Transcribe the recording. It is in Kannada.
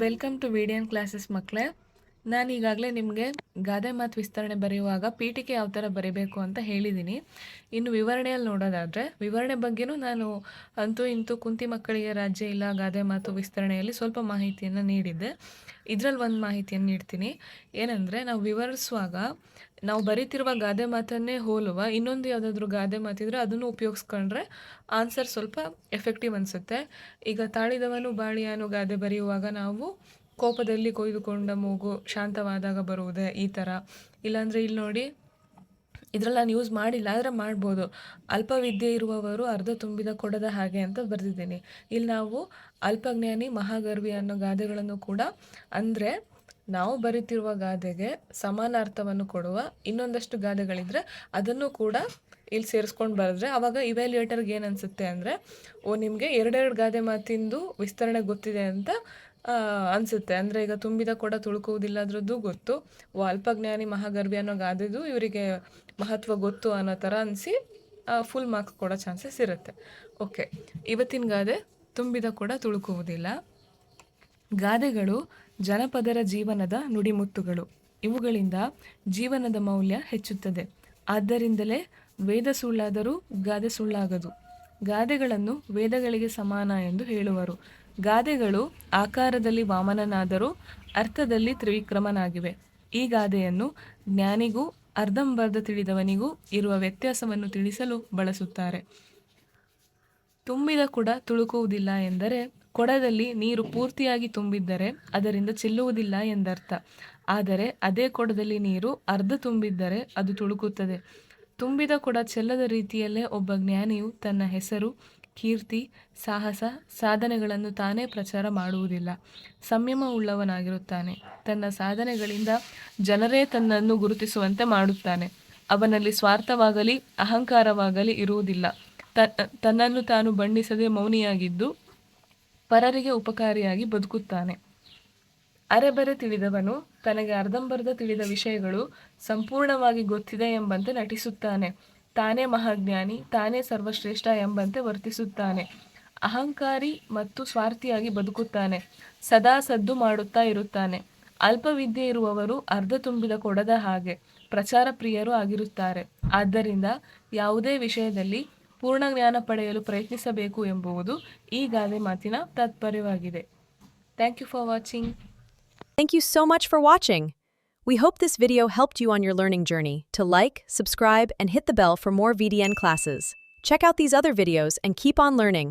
ವೆಲ್ಕಮ್ ಟು ವಿಡಿಯನ್ ಕ್ಲಾಸಸ್ ಮಕ್ಕಳೇ. ನಾನು ಈಗಾಗಲೇ ನಿಮಗೆ ಗಾದೆ ಮಾತು ವಿಸ್ತರಣೆ ಬರೆಯುವಾಗ ಪೀಠಿಕೆ ಯಾವ ಥರ ಬರೀಬೇಕು ಅಂತ ಹೇಳಿದ್ದೀನಿ. ಇನ್ನು ವಿವರಣೆಯಲ್ಲಿ ನೋಡೋದಾದರೆ ವಿವರಣೆ ಬಗ್ಗೆನೂ ನಾನು ಅಂತೂ ಇಂತೂ ಕುಂತಿ ಮಕ್ಕಳಿಗೆ ರಾಜ್ಯ ಇಲ್ಲ ಗಾದೆ ಮಾತು ವಿಸ್ತರಣೆಯಲ್ಲಿ ಸ್ವಲ್ಪ ಮಾಹಿತಿಯನ್ನು ನೀಡಿದ್ದೆ. ಇದರಲ್ಲಿ ಒಂದು ಮಾಹಿತಿಯನ್ನು ನೀಡ್ತೀನಿ. ಏನಂದರೆ ನಾವು ವಿವರಿಸುವಾಗ ನಾವು ಬರೀತಿರುವ ಗಾದೆ ಮಾತನ್ನೇ ಹೋಲುವ ಇನ್ನೊಂದು ಯಾವುದಾದ್ರೂ ಗಾದೆ ಮಾತಿದ್ರೆ ಅದನ್ನು ಉಪಯೋಗಿಸ್ಕೊಂಡ್ರೆ ಆನ್ಸರ್ ಸ್ವಲ್ಪ ಎಫೆಕ್ಟಿವ್ ಅನಿಸುತ್ತೆ. ಈಗ ತಾಳಿದವನು ಬಾಳಿಯಾನು ಗಾದೆ ಬರೆಯುವಾಗ ನಾವು ಕೋಪದಲ್ಲಿ ಕೊಯ್ದುಕೊಂಡ ಮೂಗು ಶಾಂತವಾದಾಗ ಬರುವುದೇ ಈ ಥರ. ಇಲ್ಲಾಂದರೆ ಇಲ್ಲಿ ನೋಡಿ, ಇದರಲ್ಲಿ ನಾನು ಯೂಸ್ ಮಾಡಿಲ್ಲ ಆದರೆ ಮಾಡ್ಬೋದು. ಅಲ್ಪವಿದ್ಯೆ ಇರುವವರು ಅರ್ಧ ತುಂಬಿದ ಕೊಡದ ಹಾಗೆ ಅಂತ ಬರೆದಿದ್ದೀನಿ. ಇಲ್ಲಿ ನಾವು ಅಲ್ಪಜ್ಞಾನಿ ಮಹಾಗರ್ವಿ ಅನ್ನೋ ಗಾದೆಗಳನ್ನು ಕೂಡ, ಅಂದರೆ ನಾವು ಬರೀತಿರುವ ಗಾದೆಗೆ ಸಮಾನ ಅರ್ಥವನ್ನು ಕೊಡುವ ಇನ್ನೊಂದಷ್ಟು ಗಾದೆಗಳಿದ್ರೆ ಅದನ್ನು ಕೂಡ ಇಲ್ಲಿ ಸೇರಿಸ್ಕೊಂಡು ಬರೆದ್ರೆ ಆವಾಗ ಇವ್ಯಾಲ್ಯೂಯೇಟರ್ಗೆ ಏನು ಅನಿಸುತ್ತೆ ಅಂದರೆ, ನಿಮಗೆ ಎರಡೆರಡು ಗಾದೆ ಮಾತಿಂದು ವಿಸ್ತರಣೆ ಗೊತ್ತಿದೆ ಅಂತ ಅನಿಸುತ್ತೆ. ಅಂದರೆ ಈಗ ತುಂಬಿದ ಕೊಡ ತುಳುಕುವುದಿಲ್ಲ ಅದರದ್ದು ಗೊತ್ತು, ಅಲ್ಪಜ್ಞಾನಿ ಮಹಾಗರ್ವಿ ಅನ್ನೋ ಗಾದೆದು ಇವರಿಗೆ ಮಹತ್ವ ಗೊತ್ತು ಅನ್ನೋ ಥರ ಅನಿಸಿ ಫುಲ್ ಮಾರ್ಕ್ಸ್ ಕೊಡೋ ಚಾನ್ಸಸ್ ಇರುತ್ತೆ. ಓಕೆ, ಇವತ್ತಿನ ಗಾದೆ ತುಂಬಿದ ಕೊಡ ತುಳುಕುವುದಿಲ್ಲ. ಗಾದೆಗಳು ಜನಪದರ ಜೀವನದ ನುಡಿಮುತ್ತುಗಳು. ಇವುಗಳಿಂದ ಜೀವನದ ಮೌಲ್ಯ ಹೆಚ್ಚುತ್ತದೆ. ಆದ್ದರಿಂದಲೇ ವೇದ ಸುಳ್ಳಾದರೂ ಗಾದೆ ಸುಳ್ಳಾಗದು. ಗಾದೆಗಳನ್ನು ವೇದಗಳಿಗೆ ಸಮಾನ ಎಂದು ಹೇಳುವರು. ಗಾದೆಗಳು ಆಕಾರದಲ್ಲಿ ವಾಮನನಾದರೂ ಅರ್ಥದಲ್ಲಿ ತ್ರಿವಿಕ್ರಮನಾಗಿವೆ. ಈ ಗಾದೆಯನ್ನು ಜ್ಞಾನಿಗೂ ಅರ್ಧಂಬರ್ಧ ತಿಳಿದವನಿಗೂ ಇರುವ ವ್ಯತ್ಯಾಸವನ್ನು ತಿಳಿಸಲು ಬಳಸುತ್ತಾರೆ. ತುಂಬಿದ ಕೊಡ ತುಳುಕುವುದಿಲ್ಲ ಎಂದರೆ ಕೊಡದಲ್ಲಿ ನೀರು ಪೂರ್ತಿಯಾಗಿ ತುಂಬಿದ್ದರೆ ಅದರಿಂದ ಚೆಲ್ಲುವುದಿಲ್ಲ ಎಂದರ್ಥ. ಆದರೆ ಅದೇ ಕೊಡದಲ್ಲಿ ನೀರು ಅರ್ಧ ತುಂಬಿದ್ದರೆ ಅದು ತುಳುಕುತ್ತದೆ. ತುಂಬಿದ ಕೊಡ ಚೆಲ್ಲದ ರೀತಿಯಲ್ಲೇ ಒಬ್ಬ ಜ್ಞಾನಿಯು ತನ್ನ ಹೆಸರು, ಕೀರ್ತಿ, ಸಾಹಸ, ಸಾಧನೆಗಳನ್ನು ತಾನೇ ಪ್ರಚಾರ ಮಾಡುವುದಿಲ್ಲ. ಸಂಯಮ ಉಳ್ಳವನಾಗಿರುತ್ತಾನೆ. ತನ್ನ ಸಾಧನೆಗಳಿಂದ ಜನರೇ ತನ್ನನ್ನು ಗುರುತಿಸುವಂತೆ ಮಾಡುತ್ತಾನೆ. ಅವನಲ್ಲಿ ಸ್ವಾರ್ಥವಾಗಲಿ ಅಹಂಕಾರವಾಗಲಿ ಇರುವುದಿಲ್ಲ. ತನ್ನನ್ನು ತಾನು ಬಣ್ಣಿಸದೆ ಮೌನಿಯಾಗಿದ್ದು ಪರರಿಗೆ ಉಪಕಾರಿಯಾಗಿ ಬದುಕುತ್ತಾನೆ. ಅರೆಬರೆ ತಿಳಿದವನು ತನಗೆ ಅರ್ಧಂಬರ್ಧ ತಿಳಿದ ವಿಷಯಗಳು ಸಂಪೂರ್ಣವಾಗಿ ಗೊತ್ತಿದೆ ಎಂಬಂತೆ ನಟಿಸುತ್ತಾನೆ. ತಾನೇ ಮಹಾಜ್ಞಾನಿ, ತಾನೇ ಸರ್ವಶ್ರೇಷ್ಠ ಎಂಬಂತೆ ವರ್ತಿಸುತ್ತಾನೆ. ಅಹಂಕಾರಿ ಮತ್ತು ಸ್ವಾರ್ಥಿಯಾಗಿ ಬದುಕುತ್ತಾನೆ. ಸದಾ ಸದ್ದು ಮಾಡುತ್ತಾ ಇರುತ್ತಾನೆ. ಅಲ್ಪವಿದ್ಯೆ ಇರುವವರು ಅರ್ಧ ತುಂಬಿದ ಕೊಡದ ಹಾಗೆ ಪ್ರಚಾರ ಪ್ರಿಯರು ಆಗಿರುತ್ತಾರೆ. ಆದ್ದರಿಂದ ಯಾವುದೇ ವಿಷಯದಲ್ಲಿ ಪೂರ್ಣ ಜ್ಞಾನ ಪಡೆಯಲು ಪ್ರಯತ್ನಿಸಬೇಕು ಎಂಬುದು ಈ ಗಾದೆ ಮಾತಿನ ತಾತ್ಪರ್ಯವಾಗಿದೆ. Thank you for watching. Thank you so much for watching. We hope this video helped you on your learning journey. To like, subscribe, and hit the bell for more VDN classes. Check out these other videos and keep on learning.